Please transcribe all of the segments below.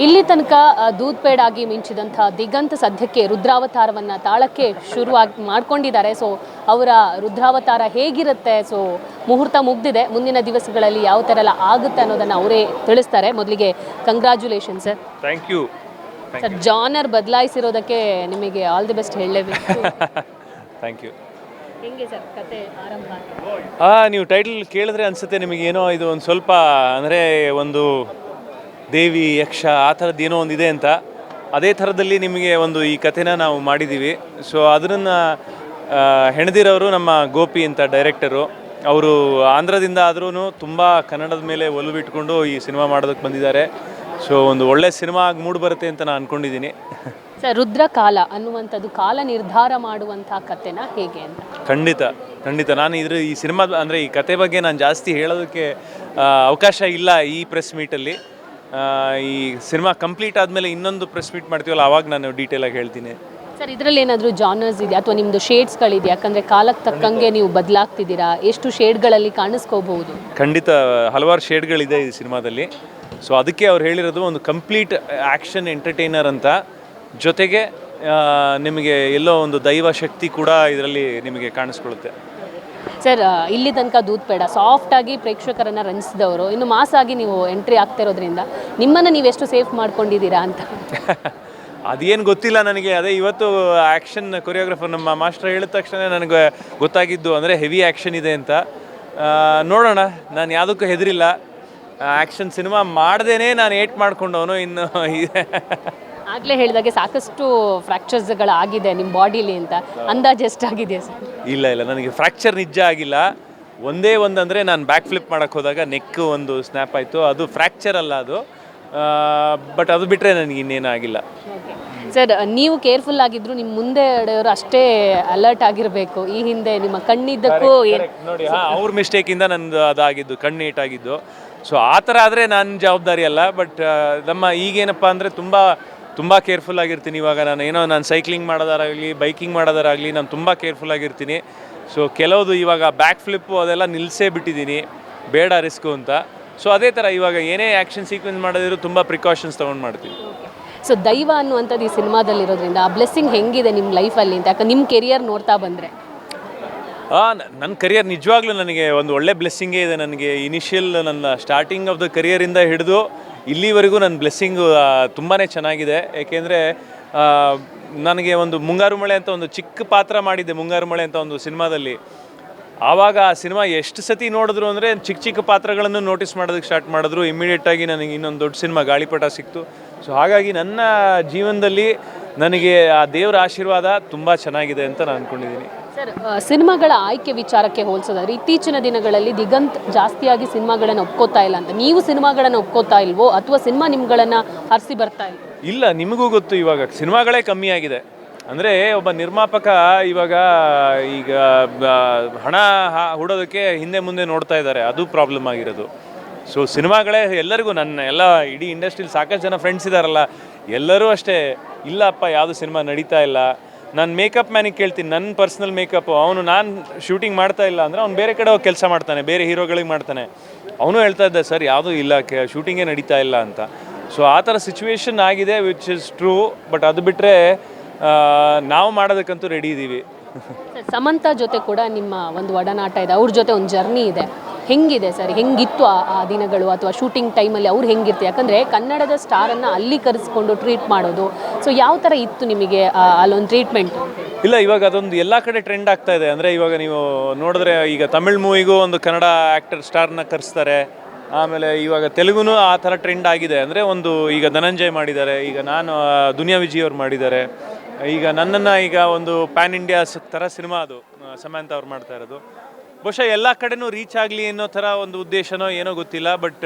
ಇಲ್ಲಿ ತನಕ ದೂದ್ ಪೇಡ್ ಆಗಿ ಮಿಂಚಿದಂಥ ದಿಗಂತ್ ಸದ್ಯಕ್ಕೆ ರುದ್ರಾವತಾರವನ್ನು ತಾಳಕ್ಕೆ ಶುರುವಾಗಿ ಮಾಡ್ಕೊಂಡಿದ್ದಾರೆ. ಸೊ ಅವರ ರುದ್ರಾವತಾರ ಹೇಗಿರುತ್ತೆ, ಸೊ ಮುಹೂರ್ತ ಮುಗ್ದಿದೆ, ಮುಂದಿನ ದಿವಸಗಳಲ್ಲಿ ಯಾವ ಥರ ಎಲ್ಲ ಆಗುತ್ತೆ ಅನ್ನೋದನ್ನು ಅವರೇ ತಿಳಿಸ್ತಾರೆ. ಮೊದಲಿಗೆ congratulation sir. Thank you sir. Genre ಬದಲಾಯಿಸಿರೋದಕ್ಕೆ ನಿಮಗೆ ಆಲ್ ದಿ ಬೆಸ್ಟ್ ಹೇಳಲೇಬೇಕು. Thank you. ಹೆಂಗೆ ಸರ್ ಕತೆ ಆರಂಭ? ನೀವು ಟೈಟಲ್ ಕೇಳಿದ್ರೆ ಅನಿಸುತ್ತೆ ನಿಮಗೇನೋ ಇದು ಒಂದು ಸ್ವಲ್ಪ ಅಂದರೆ ಒಂದು ದೇವಿ ಯಕ್ಷ ಆ ಥರದ್ದು ಏನೋ ಒಂದಿದೆ ಅಂತ. ಅದೇ ಥರದಲ್ಲಿ ನಿಮಗೆ ಒಂದು ಈ ಕಥೆನ ನಾವು ಮಾಡಿದ್ದೀವಿ. ಸೊ ಅದನ್ನು ಹೆಣದಿರೋರು ನಮ್ಮ ಗೋಪಿ ಅಂತ ಡೈರೆಕ್ಟರು. ಅವರು ಆಂಧ್ರದಿಂದ ಆದ್ರೂ ತುಂಬ ಕನ್ನಡದ ಮೇಲೆ ಒಲವಿಟ್ಕೊಂಡು ಈ ಸಿನಿಮಾ ಮಾಡೋದಕ್ಕೆ ಬಂದಿದ್ದಾರೆ. ಸೊ ಒಂದು ಒಳ್ಳೆ ಸಿನಿಮಾ ಆಗಿ ಮೂಡಿ ಬರುತ್ತೆ ಅಂತ ನಾನು ಅಂದ್ಕೊಂಡಿದ್ದೀನಿ. ಸರ್, ರುದ್ರಕಾಲ ಅನ್ನುವಂಥದ್ದು ಕಾಲ ನಿರ್ಧಾರ ಮಾಡುವಂಥ ಕಥೆನ ಹೇಗೆ ಅಂತ? ಖಂಡಿತ ನಾನು ಈ ಸಿನಿಮಾ ಅಂದರೆ ಈ ಕತೆ ಬಗ್ಗೆ ನಾನು ಜಾಸ್ತಿ ಹೇಳೋದಕ್ಕೆ ಅವಕಾಶ ಇಲ್ಲ ಈ ಪ್ರೆಸ್ ಮೀಟಲ್ಲಿ. ಈ ಸಿನಿಮಾ ಕಂಪ್ಲೀಟ್ ಆದಮೇಲೆ ಇನ್ನೊಂದು ಪ್ರೆಸ್ ಮೀಟ್ ಮಾಡ್ತೀವಲ್ಲ, ಆವಾಗ ನಾನು ಡೀಟೇಲಾಗಿ ಹೇಳ್ತೀನಿ. ಸರ್, ಇದರಲ್ಲಿ ಏನಾದರೂ ಜಾನರ್ಸ್ ಇದೆಯಾ ಅಥವಾ ನಿಮ್ಮದು ಶೇಡ್ಸ್ಗಳಿದೆ? ಯಾಕಂದರೆ ಕಾಲಕ್ಕೆ ತಕ್ಕಂಗೆ ನೀವು ಬದಲಾಗ್ತಿದ್ದೀರಾ, ಎಷ್ಟು ಶೇಡ್ಗಳಲ್ಲಿ ಕಾಣಿಸ್ಕೋಬಹುದು? ಖಂಡಿತ ಹಲವಾರು ಶೇಡ್ಗಳಿದೆ ಈ ಸಿನಿಮಾದಲ್ಲಿ. ಸೊ ಅದಕ್ಕೆ ಅವ್ರು ಹೇಳಿರೋದು ಒಂದು ಕಂಪ್ಲೀಟ್ ಆ್ಯಕ್ಷನ್ ಎಂಟರ್ಟೈನರ್ ಅಂತ, ಜೊತೆಗೆ ನಿಮಗೆ ಎಲ್ಲೋ ಒಂದು ದೈವ ಶಕ್ತಿ ಕೂಡ ಇದರಲ್ಲಿ ನಿಮಗೆ ಕಾಣಿಸ್ಕೊಳ್ಳುತ್ತೆ. ಸರ್, ಇಲ್ಲಿ ತನಕ ದೂದ್ ಪೇಡ ಸಾಫ್ಟಾಗಿ ಪ್ರೇಕ್ಷಕರನ್ನು ರಂಜಿಸಿದವರು, ಇನ್ನು ಮಾಸಾಗಿ ನೀವು ಎಂಟ್ರಿ ಆಗ್ತಿರೋದ್ರಿಂದ ನಿಮ್ಮನ್ನು ನೀವೆಷ್ಟು ಸೇಫ್ ಮಾಡ್ಕೊಂಡಿದ್ದೀರಾ ಅಂತ? ಅದೇನು ಗೊತ್ತಿಲ್ಲ ನನಗೆ. ಅದೇ ಇವತ್ತು ಆ್ಯಕ್ಷನ್ ಕೊರಿಯೋಗ್ರಾಫರ್ ನಮ್ಮ ಮಾಸ್ಟರ್ ಹೇಳಿದ ತಕ್ಷಣ ನನಗೆ ಗೊತ್ತಾಗಿದ್ದು, ಅಂದರೆ ಹೆವಿ ಆ್ಯಕ್ಷನ್ ಇದೆ ಅಂತ. ನೋಡೋಣ, ನಾನು ಯಾವುದಕ್ಕೂ ಹೆದರಿಲ್ಲ. ಆ್ಯಕ್ಷನ್ ಸಿನಿಮಾ ಮಾಡ್ದೇನೆ ನಾನು ಏಟ್ ಮಾಡ್ಕೊಂಡವನು. ಇನ್ನು ಆಗಲೇ ಹೇಳಿದಾಗೆ ಸಾಕಷ್ಟು ಫ್ರ್ಯಾಕ್ಚರ್ಸ್ಗಳಾಗಿದೆ ನಿಮ್ಮ ಬಾಡಿಲಿ ಅಂತ, ಅಂದಾಜು ಎಷ್ಟಾಗಿದೆ ಸರ್? ಇಲ್ಲ ನನಗೆ ಫ್ರ್ಯಾಕ್ಚರ್ ನಿಜ ಆಗಿಲ್ಲ. ಒಂದೇ ಅಂದರೆ ನಾನು ಬ್ಯಾಕ್ ಫ್ಲಿಪ್ ಮಾಡೋಕ್ಕೆ ಹೋದಾಗ ನೆಕ್ ಒಂದು ಸ್ನ್ಯಾಪ್ ಆಯಿತು. ಅದು ಫ್ರ್ಯಾಕ್ಚರ್ ಅಲ್ಲ ಅದು, ಬಟ್ ಅದು ಬಿಟ್ಟರೆ ನನಗೆ ಇನ್ನೇನು ಆಗಿಲ್ಲ. ಸರ್, ನೀವು ಕೇರ್ಫುಲ್ ಆಗಿದ್ರು ನಿಮ್ಮ ಮುಂದೆ ಇಡೋರು ಅಷ್ಟೇ ಅಲರ್ಟ್ ಆಗಿರಬೇಕು. ಈ ಹಿಂದೆ ನಿಮ್ಮ ಕಣ್ಣಿದ್ದಕ್ಕೂ ನೋಡಿ, ಅವ್ರ ಮಿಸ್ಟೇಕಿಂದ ನಂದು ಅದಾಗಿದ್ದು, ಕಣ್ಣು ಏಟಾಗಿದ್ದು. ಸೊ ಆ ಥರ ಆದರೆ ನನ್ನ ಜವಾಬ್ದಾರಿ ಅಲ್ಲ. ಬಟ್ ನಮ್ಮ ಈಗೇನಪ್ಪ ಅಂದರೆ ತುಂಬ ಕೇರ್ಫುಲ್ ಆಗಿರ್ತೀನಿ. ಇವಾಗ ನಾನು ಸೈಕ್ಲಿಂಗ್ ಮಾಡೋದಾರಾಗಲಿ, ಬೈಕಿಂಗ್ ಮಾಡೋದಾರಾಗಲಿ, ನಾನು ತುಂಬ ಕೇರ್ಫುಲ್ ಆಗಿರ್ತೀನಿ. ಸೊ ಕೆಲವುದು ಇವಾಗ ಬ್ಯಾಕ್ ಫ್ಲಿಪ್ಪು ಅದೆಲ್ಲ ನಿಲ್ಲಿಸೇ ಬಿಟ್ಟಿದ್ದೀನಿ, ಬೇಡ ರಿಸ್ಕು ಅಂತ. ಸೊ ಅದೇ ಥರ ಇವಾಗ ಏನೇ ಆ್ಯಕ್ಷನ್ ಸೀಕ್ವೆನ್ಸ್ ಮಾಡೋದಿದ್ರು ತುಂಬ ಪ್ರಿಕಾಷನ್ಸ್ ತೊಗೊಂಡು ಮಾಡ್ತೀನಿ. ಸೊ ದೈವ ಅನ್ನುವಂಥದ್ದು ಈ ಸಿನಿಮಾದಲ್ಲಿರೋದ್ರಿಂದ ಆ ಬ್ಲೆಸ್ಸಿಂಗ್ ಹೆಂಗಿದೆ ನಿಮ್ಮ ಲೈಫಲ್ಲಿ ಅಂತ? ಯಾಕಂದ್ರೆ ನಿಮ್ಮ ಕೆರಿಯರ್ ನೋಡ್ತಾ ಬಂದರೆ ನನ್ನ ಕರಿಯರ್ ನಿಜವಾಗ್ಲೂ ನನಗೆ ಒಂದು ಒಳ್ಳೆ ಬ್ಲೆಸ್ಸಿಂಗೇ ಇದೆ. ನನಗೆ ಇನಿಷಿಯಲ್ ನನ್ನ ಸ್ಟಾರ್ಟಿಂಗ್ ಆಫ್ ದ ಕರಿಯರಿಂದ ಹಿಡಿದು ಇಲ್ಲಿವರೆಗೂ ನನ್ನ ಬ್ಲೆಸ್ಸಿಂಗು ತುಂಬಾ ಚೆನ್ನಾಗಿದೆ. ಏಕೆಂದರೆ ನನಗೆ ಒಂದು ಮುಂಗಾರು ಮಳೆ ಅಂತ ಒಂದು ಚಿಕ್ಕ ಪಾತ್ರ ಮಾಡಿದ್ದೆ, ಮುಂಗಾರು ಮಳೆ ಅಂತ ಒಂದು ಸಿನಿಮಾದಲ್ಲಿ. ಆವಾಗ ಆ ಸಿನಿಮಾ ಎಷ್ಟು ಸತಿ ನೋಡಿದ್ರು ಅಂದರೆ ಚಿಕ್ಕ ಪಾತ್ರಗಳನ್ನು ನೋಟಿಸ್ ಮಾಡೋದಕ್ಕೆ ಸ್ಟಾರ್ಟ್ ಮಾಡಿದ್ರು. ಇಮಿಡಿಯೇಟಾಗಿ ನನಗೆ ಇನ್ನೊಂದು ದೊಡ್ಡ ಸಿನಿಮಾ ಗಾಳಿಪಟ ಸಿಕ್ತು. ಸೊ ಹಾಗಾಗಿ ನನ್ನ ಜೀವನದಲ್ಲಿ ನನಗೆ ಆ ದೇವರ ಆಶೀರ್ವಾದ ತುಂಬ ಚೆನ್ನಾಗಿದೆ ಅಂತ ನಾನು ಅಂದ್ಕೊಂಡಿದ್ದೀನಿ. ಸರ್, ಸಿನಿಮಾಗಳ ಆಯ್ಕೆ ವಿಚಾರಕ್ಕೆ ಹೋಲಿಸೋದಾದ್ರೆ ಇತ್ತೀಚಿನ ದಿನಗಳಲ್ಲಿ ದಿಗಂತ್ ಜಾಸ್ತಿಯಾಗಿ ಸಿನಿಮಾಗಳನ್ನು ಒಪ್ಕೋತಾ ಇಲ್ಲ ಅಂತ, ನೀವು ಸಿನಿಮಾಗಳನ್ನು ಒಪ್ಕೋತಾ ಇಲ್ವೋ ಅಥವಾ ಸಿನಿಮಾ ನಿಮ್ಗಳನ್ನು ಹರಿಸಿ ಬರ್ತಾ ಇಲ್ಲ? ನಿಮಗೂ ಗೊತ್ತು, ಇವಾಗ ಸಿನಿಮಾಗಳೇ ಕಮ್ಮಿ ಆಗಿದೆ. ಅಂದರೆ ಒಬ್ಬ ನಿರ್ಮಾಪಕ ಈಗ ಹಣ ಹೂಡೋದಕ್ಕೆ ಹಿಂದೆ ಮುಂದೆ ನೋಡ್ತಾ ಇದ್ದಾರೆ, ಅದು ಪ್ರಾಬ್ಲಮ್ ಆಗಿರೋದು. ಸೊ ಸಿನಿಮಾಗಳೇ ಎಲ್ಲರಿಗೂ, ಎಲ್ಲ ಇಡೀ ಇಂಡಸ್ಟ್ರಿಲಿ ಸಾಕಷ್ಟು ಜನ ಫ್ರೆಂಡ್ಸ್ ಇದ್ದಾರಲ್ಲ, ಎಲ್ಲರೂ ಅಷ್ಟೇ, ಇಲ್ಲಪ್ಪ ಯಾವುದು ಸಿನಿಮಾ ನಡೀತಾ ಇಲ್ಲ. ನಾನು ಮೇಕಪ್ ಮ್ಯಾನಿಗೆ ಕೇಳ್ತೀನಿ, ನನ್ನ ಪರ್ಸ್ನಲ್ ಮೇಕಪ್ಪು, ನಾನು ಶೂಟಿಂಗ್ ಮಾಡ್ತಾ ಇಲ್ಲ ಅಂದರೆ ಅವ್ನು ಬೇರೆ ಕಡೆ ಹೋಗಿ ಕೆಲಸ ಮಾಡ್ತಾನೆ, ಬೇರೆ ಹೀರೋಗಳಿಗೆ ಮಾಡ್ತಾನೆ. ಅವನು ಹೇಳ್ತಾ ಇದ್ದ, ಸರ್ ಯಾವುದೂ ಇಲ್ಲ, ಶೂಟಿಂಗೇ ನಡೀತಾ ಇಲ್ಲ ಅಂತ. ಸೊ ಆ ಥರ ಸಿಚುವೇಶನ್ ಆಗಿದೆ, ವಿಚ್ ಇಸ್ ಟ್ರೂ. ಬಟ್ ಅದು ಬಿಟ್ಟರೆ ನಾವು ಮಾಡೋದಕ್ಕಂತೂ ರೆಡಿ ಇದ್ದೀವಿ. ಸಮಂತಾ ಜೊತೆ ಕೂಡ ನಿಮ್ಮ ಒಂದು ಒಡನಾಟ ಇದೆ, ಅವ್ರ ಜೊತೆ ಒಂದು ಜರ್ನಿ ಇದೆ. ಹೆಂಗಿದೆ ಸರ್, ಹೆಂಗಿತ್ತು ಆ ದಿನಗಳು ಅಥವಾ ಶೂಟಿಂಗ್ ಟೈಮಲ್ಲಿ ಅವ್ರು ಹೆಂಗಿರ್ತಾರೆ? ಯಾಕಂದರೆ ಕನ್ನಡದ ಸ್ಟಾರನ್ನು ಅಲ್ಲಿ ಕರೆಸ್ಕೊಂಡು ಟ್ರೀಟ್ ಮಾಡೋದು, ಸೊ ಯಾವ ಥರ ಇತ್ತು ನಿಮಗೆ ಅಲ್ಲೊಂದು ಟ್ರೀಟ್ಮೆಂಟ್? ಇಲ್ಲ, ಇವಾಗ ಅದೊಂದು ಎಲ್ಲ ಕಡೆ ಟ್ರೆಂಡ್ ಆಗ್ತಾ ಇದೆ. ಅಂದರೆ ಇವಾಗ ನೀವು ನೋಡಿದ್ರೆ ಈಗ ತಮಿಳ್ ಮೂವಿಗೂ ಒಂದು ಕನ್ನಡ ಆ್ಯಕ್ಟರ್ ಸ್ಟಾರ್ನ ಕರೆಸ್ತಾರೆ. ಆಮೇಲೆ ಇವಾಗ ತೆಲುಗುನೂ ಆ ಥರ ಟ್ರೆಂಡ್ ಆಗಿದೆ. ಅಂದರೆ ಈಗ ಧನಂಜಯ್ ಮಾಡಿದ್ದಾರೆ, ಈಗ ದುನಿಯಾ ವಿಜಯ್ ಅವ್ರು ಮಾಡಿದ್ದಾರೆ. ಈಗ ನನ್ನನ್ನು ಒಂದು ಪ್ಯಾನ್ ಇಂಡಿಯಾ ಥರ ಸಿನಿಮಾ ಅದು ಸಮಂತಾ ಅವ್ರು ಮಾಡ್ತಾ ಇರೋದು. ಬಹುಶಃ ಎಲ್ಲ ಕಡೆನೂ ರೀಚ್ ಆಗಲಿ ಅನ್ನೋ ಥರ ಒಂದು ಉದ್ದೇಶನೋ ಏನೋ ಗೊತ್ತಿಲ್ಲ. ಬಟ್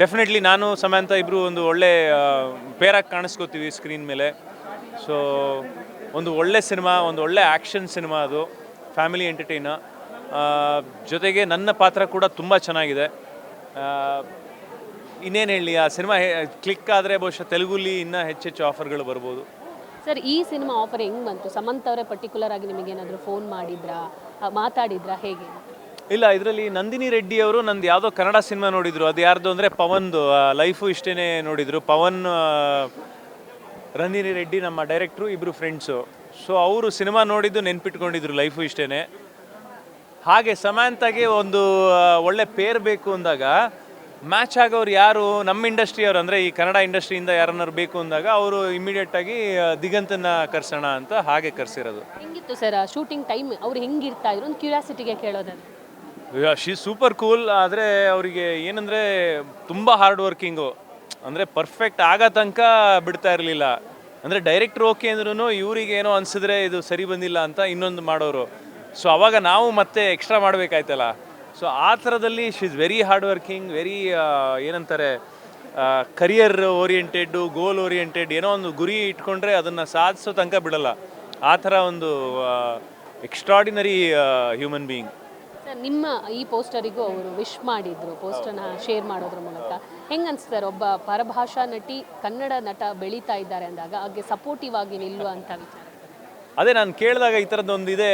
ಡೆಫಿನೆಟ್ಲಿ ನಾನು ಸಮಂತಾ ಇಬ್ಬರು ಒಂದು ಒಳ್ಳೆ ಪೇರಾಗಿ ಕಾಣಿಸ್ಕೋತೀವಿ ಸ್ಕ್ರೀನ್ ಮೇಲೆ. ಸೊ ಒಂದು ಒಳ್ಳೆ ಸಿನಿಮಾ, ಒಂದು ಒಳ್ಳೆ ಆ್ಯಕ್ಷನ್ ಸಿನಿಮಾ, ಅದು ಫ್ಯಾಮಿಲಿ ಎಂಟರ್ಟೈನರ್. ಜೊತೆಗೆ ನನ್ನ ಪಾತ್ರ ಕೂಡ ತುಂಬ ಚೆನ್ನಾಗಿದೆ. ಇನ್ನೇನು ಹೇಳಿ, ಆ ಸಿನಿಮಾ ಕ್ಲಿಕ್ ಆದರೆ ಬಹುಶಃ ತೆಲುಗುಲಿ ಇನ್ನೂ ಹೆಚ್ಚೆಚ್ಚು ಆಫರ್ಗಳು ಬರ್ಬೋದು. ಸರ್, ಈ ಸಿನಿಮಾ ಆಫರ್ ಹೆಂಗೆ ಬಂತು? ಸಮಂತ್ ಅವರೇ ಪರ್ಟಿಕ್ಯುಲರ್ ಆಗಿ ನಿಮಗೇನಾದರೂ ಫೋನ್ ಮಾಡಿದ್ರಾ, ಮಾತಾಡಿದ್ರಾ, ಹೇಗೆ? ಇಲ್ಲ, ಇದರಲ್ಲಿ ನಂದಿನಿ ರೆಡ್ಡಿ ಅವರು ನಂದು ಯಾವುದೋ ಕನ್ನಡ ಸಿನಿಮಾ ನೋಡಿದ್ರು. ಅದು ಯಾರ್ದು ಅಂದರೆ ಪವನ್ದು ಲೈಫು ಇಷ್ಟೇ ನೋಡಿದರು. ಪವನ್, ನಂದಿನಿ ರೆಡ್ಡಿ ನಮ್ಮ ಡೈರೆಕ್ಟ್ರು, ಇಬ್ಬರು ಫ್ರೆಂಡ್ಸು. ಸೊ ಅವರು ಸಿನಿಮಾ ನೋಡಿದ್ದು ನೆನ್ಪಿಟ್ಕೊಂಡಿದ್ರು ಲೈಫು ಇಷ್ಟೇ. ಹಾಗೆ ಸಮಾಂತಾಗೆ ಒಂದು ಒಳ್ಳೆ ಪೇರ್ ಬೇಕು ಅಂದಾಗ ಮ್ಯಾಚ್ ಆಗೋರು ಯಾರು, ನಮ್ಮ ಇಂಡಸ್ಟ್ರಿಯವರು ಅಂದರೆ ಈ ಕನ್ನಡ ಇಂಡಸ್ಟ್ರಿಯಿಂದ ಯಾರನ್ನಾರು ಬೇಕು ಅಂದಾಗ ಅವರು ಇಮಿಡಿಯೇಟಾಗಿ ದಿಗಂತನ ಕರ್ಸೋಣ ಅಂತ ಹಾಗೆ ಕರ್ಸಿರೋದು. ಹೆಂಗಿತ್ತು ಸರ್ ಶೂಟಿಂಗ್ ಟೈಮ್? ಅವ್ರು ಹೆಂಗಿರ್ತಾ ಇದ್ರು ಒಂದು ಕ್ಯೂರಿಯಾಸಿಟಿಗೆ ಕೇಳೋದನ್ನು. She super cool. ಆದರೆ ಅವರಿಗೆ ಏನಂದರೆ ತುಂಬ ಹಾರ್ಡ್ ವರ್ಕಿಂಗು, ಅಂದರೆ ಪರ್ಫೆಕ್ಟ್ ಆಗೋ ತನಕ ಬಿಡ್ತಾ ಇರಲಿಲ್ಲ. ಅಂದರೆ ಡೈರೆಕ್ಟ್ರ್ ಓಕೆ ಅಂದ್ರೂ ಇವರಿಗೆ ಏನೋ ಅನಿಸಿದ್ರೆ ಇದು ಸರಿ ಬಂದಿಲ್ಲ ಅಂತ ಇನ್ನೊಂದು ಮಾಡೋರು. ಸೊ ಅವಾಗ ನಾವು ಮತ್ತೆ ಎಕ್ಸ್ಟ್ರಾ ಮಾಡಬೇಕಾಯ್ತಲ್ಲ. ಸೊ ಆ ಥರದಲ್ಲಿ she is very hard working, very ಏನಂತಾರೆ ಕರಿಯರ್ ಓರಿಯೆಂಟೆಡ್ಡು, ಗೋಲ್ ಓರಿಯೆಂಟೆಡ್. ಏನೋ ಒಂದು ಗುರಿ ಇಟ್ಕೊಂಡ್ರೆ ಅದನ್ನು ಸಾಧಿಸೋ ತನಕ ಬಿಡಲ್ಲ. ಆ ಥರ ಒಂದು ಎಕ್ಸ್ಟ್ರಾಡಿನರಿ ಹ್ಯೂಮನ್ ಬೀಯಿಂಗ್. ಸರ್ ನಿಮ್ಮ ಈ ಪೋಸ್ಟರಿಗೂ ಅವರು ವಿಶ್ ಮಾಡಿದ್ರು, ಪೋಸ್ಟರ್ನ ಶೇರ್ ಮಾಡೋದ್ರ ಮೂಲಕ. ಹೆಂಗೆ ಅನಿಸ್ತಾರೆ ಒಬ್ಬ ಪರಭಾಷಾ ನಟಿ ಕನ್ನಡ ನಟ ಬೆಳೀತಾ ಇದ್ದಾರೆ ಅಂದಾಗ ಹಾಗೆ ಸಪೋರ್ಟಿವ್ ಆಗಿ ನಿಲ್ಲುವಂಥ ವಿಚಾರ? ಅದೇ ನಾನು ಕೇಳಿದಾಗ ಈ ಥರದ್ದೊಂದು ಇದೆ,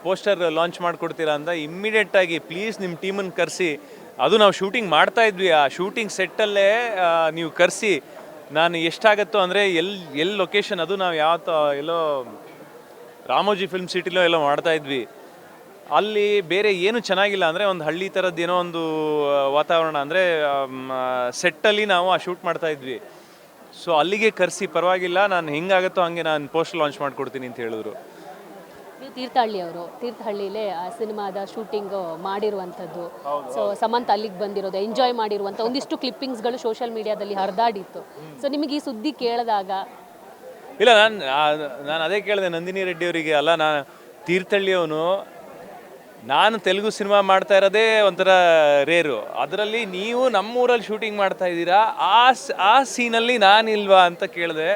ಪೋಸ್ಟರ್ ಲಾಂಚ್ ಮಾಡಿಕೊಡ್ತೀರಾ ಅಂತ. ಇಮ್ಮಿಡಿಯೇಟಾಗಿ ಪ್ಲೀಸ್ ನಿಮ್ಮ ಟೀಮನ್ನು ಕರೆಸಿ, ಅದು ನಾವು ಶೂಟಿಂಗ್ ಮಾಡ್ತಾ ಇದ್ವಿ, ಆ ಶೂಟಿಂಗ್ ಸೆಟ್ಟಲ್ಲೇ ನೀವು ಕರೆಸಿ. ನಾನು ಎಷ್ಟಾಗತ್ತೋ ಅಂದರೆ ಎಲ್ಲಿ ಲೊಕೇಶನ್, ಅದು ನಾವು ಎಲ್ಲೋ ರಾಮೋಜಿ ಫಿಲ್ಮ್ ಸಿಟಿಲೋ ಎಲ್ಲೋ ಮಾಡ್ತಾ ಇದ್ವಿ. ಅಲ್ಲಿ ಬೇರೆ ಏನು ಚೆನ್ನಾಗಿಲ್ಲ, ಅಂದರೆ ಒಂದು ಹಳ್ಳಿ ಥರದ್ದು ಏನೋ ಒಂದು ವಾತಾವರಣ, ಅಂದರೆ ಸೆಟ್ಟಲ್ಲಿ ನಾವು ಆ ಶೂಟ್ ಮಾಡ್ತಾ ಇದ್ವಿ. ಸೊ ಅಲ್ಲಿಗೆ ಕರೆಸಿ, ಪರವಾಗಿಲ್ಲ, ನಾನು ಹೆಂಗಾಗತ್ತೋ ಹಾಗೆ ನಾನು ಪೋಸ್ಟರ್ ಲಾಂಚ್ ಮಾಡಿಕೊಡ್ತೀನಿ ಅಂತ ಹೇಳಿದ್ರು. ನೀವು ತೀರ್ಥಹಳ್ಳಿಯವರು, ತೀರ್ಥಹಳ್ಳಿಲೇ ಆ ಸಿನಿಮಾದ ಶೂಟಿಂಗ್ ಮಾಡಿರುವಂಥದ್ದು. ಸೊ ಸಮಂತ್ ಅಲ್ಲಿಗೆ ಬಂದಿರೋದು, ಎಂಜಾಯ್ ಮಾಡಿರುವಂಥ ಒಂದಿಷ್ಟು ಕ್ಲಿಪ್ಪಿಂಗ್ಸ್ಗಳು ಸೋಷಿಯಲ್ ಮೀಡಿಯಾದಲ್ಲಿ ಹರಿದಾಡಿತ್ತು. ಸೊ ನಿಮಗೆ ಈ ಸುದ್ದಿ ಕೇಳಿದಾಗ? ಇಲ್ಲ, ನಾನು ಅದೇ ಕೇಳಿದೆ ನಂದಿನಿ ರೆಡ್ಡಿ ಅವರಿಗೆ. ಅಲ್ಲ, ನಾನು ತೀರ್ಥಹಳ್ಳಿಯವನು, ನಾನು ತೆಲುಗು ಸಿನಿಮಾ ಮಾಡ್ತಾ ಇರೋದೇ ಒಂಥರ ರೇರು, ಅದರಲ್ಲಿ ನೀವು ನಮ್ಮೂರಲ್ಲಿ ಶೂಟಿಂಗ್ ಮಾಡ್ತಾ ಇದ್ದೀರಾ, ಆ ಸೀನಲ್ಲಿ ನಾನಿಲ್ವಾ ಅಂತ ಕೇಳಿದೆ.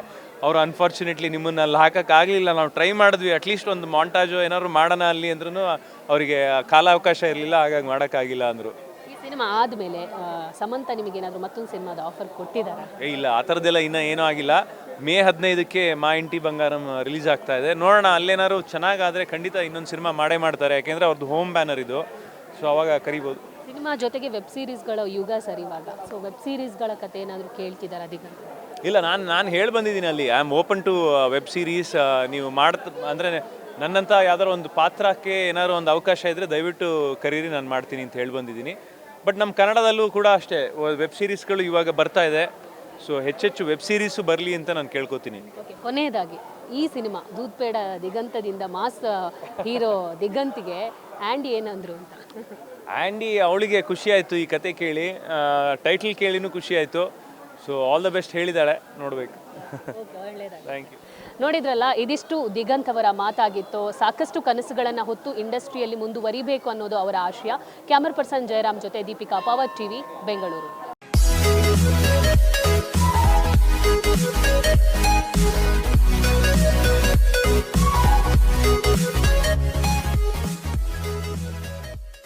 ಅವರು ಅನ್ಫಾರ್ಚುನೇಟ್ಲಿ ನಿಮ್ಮನ್ನು ಅಲ್ಲಿ ಹಾಕೋಕ್ಕಾಗಲಿಲ್ಲ. ನಾವು ಟ್ರೈ ಮಾಡಿದ್ವಿ, ಅಟ್ಲೀಸ್ಟ್ ಒಂದು ಮಾಂಟಾಜು ಏನಾದ್ರು ಮಾಡೋಣ ಅಲ್ಲಿ ಅಂದ್ರೂ ಅವರಿಗೆ ಕಾಲಾವಕಾಶ ಇರಲಿಲ್ಲ, ಹಾಗಾಗಿ ಮಾಡೋಕ್ಕಾಗಿಲ್ಲ ಅಂದರು. ಈ ಸಿನಿಮಾ ಆದಮೇಲೆ ಸಮಂತ ನಿಮಗೇನಾದರೂ ಮತ್ತೊಂದು ಸಿನಿಮಾದ ಆಫರ್ ಕೊಟ್ಟಿದ್ದಾರಾ? ಇಲ್ಲ, ಆ ಥರದ್ದೆಲ್ಲ ಇನ್ನೂ ಏನೂ ಆಗಿಲ್ಲ. ಮೇ 15ಕ್ಕೆ ಮಾ ಇಂಟಿ ಬಂಗಾರಂ ರಿಲೀಸ್ ಆಗ್ತಾ ಇದೆ. ನೋಡೋಣ, ಅಲ್ಲೇನಾದ್ರು ಚೆನ್ನಾಗಾದರೆ ಖಂಡಿತ ಇನ್ನೊಂದು ಸಿನಿಮಾ ಮಾಡೇ ಮಾಡ್ತಾರೆ, ಯಾಕೆಂದರೆ ಅವ್ರದ್ದು ಹೋಮ್ ಬ್ಯಾನರ್ ಇದು. ಸೊ ಅವಾಗ ಕರಿಬೋದು. ಸಿನಿಮಾ ಜೊತೆಗೆ ವೆಬ್ ಸೀರೀಸ್ಗಳ ಯುಗ ಸರ್ ಇವಾಗ. ಸೊ ವೆಬ್ ಸೀರೀಸ್ಗಳ ಕತೆ ಏನಾದರೂ ಕೇಳ್ತಿದ್ದಾರೆ ದಿಗಂತ? ಇಲ್ಲ, ನಾನು ಹೇಳಿ ಬಂದಿದ್ದೀನಿ ಅಲ್ಲಿ, I am open to web series. ನೀವು ಅಂದರೆ ನನ್ನಂಥ ಯಾವ್ದಾರು ಒಂದು ಪಾತ್ರಕ್ಕೆ ಏನಾದ್ರು ಒಂದು ಅವಕಾಶ ಇದ್ದರೆ ದಯವಿಟ್ಟು ಕರೀರಿ, ನಾನು ಮಾಡ್ತೀನಿ ಅಂತ ಹೇಳಿ ಬಂದಿದ್ದೀನಿ. ಬಟ್ ನಮ್ಮ ಕನ್ನಡದಲ್ಲೂ ಕೂಡ ಅಷ್ಟೇ ವೆಬ್ ಸೀರೀಸ್ಗಳು ಇವಾಗ ಬರ್ತಾ ಇದೆ. ಸೊ ಹೆಚ್ಚೆಚ್ಚು ವೆಬ್ ಸೀರೀಸು ಬರಲಿ ಅಂತ ನಾನು ಕೇಳ್ಕೊತೀನಿ. ಓಕೆ, ಕೊನೆಯದಾಗಿ ಈ cinema doodhpeda ದಿಗಂತದಿಂದ mass hero ದಿಗಂತಿಗೆ Andy ಏನಂದ್ರು ಅಂತ? ಆ್ಯಂಡಿ, ಅವಳಿಗೆ ಖುಷಿ ಆಯಿತು ಈ ಕತೆ ಕೇಳಿ, ಟೈಟಲ್ ಕೇಳಿನೂ ಖುಷಿ ಆಯಿತು. ಸೊ ಆಲ್ ದ ಬೆಸ್ಟ್ ಹೇಳಿದ್ದಾಳೆ, ನೋಡಬೇಕು. Thank you. ನೋಡಿದ್ರಲ್ಲ, ಇದಿಷ್ಟು ದಿಗಂತ್ ಅವರ ಮಾತಾಗಿತ್ತು. ಸಾಕಷ್ಟು ಕನಸುಗಳನ್ನು ಹೊತ್ತು ಇಂಡಸ್ಟ್ರಿಯಲ್ಲಿ ಮುಂದುವರಿಬೇಕು ಅನ್ನೋದು ಅವರ ಆಶಯ. ಕ್ಯಾಮರಾ ಪರ್ಸನ್ ಜಯರಾಮ್ ಜೊತೆ ದೀಪಿಕಾ, ಪವರ್ ಟಿವಿ, ಬೆಂಗಳೂರು.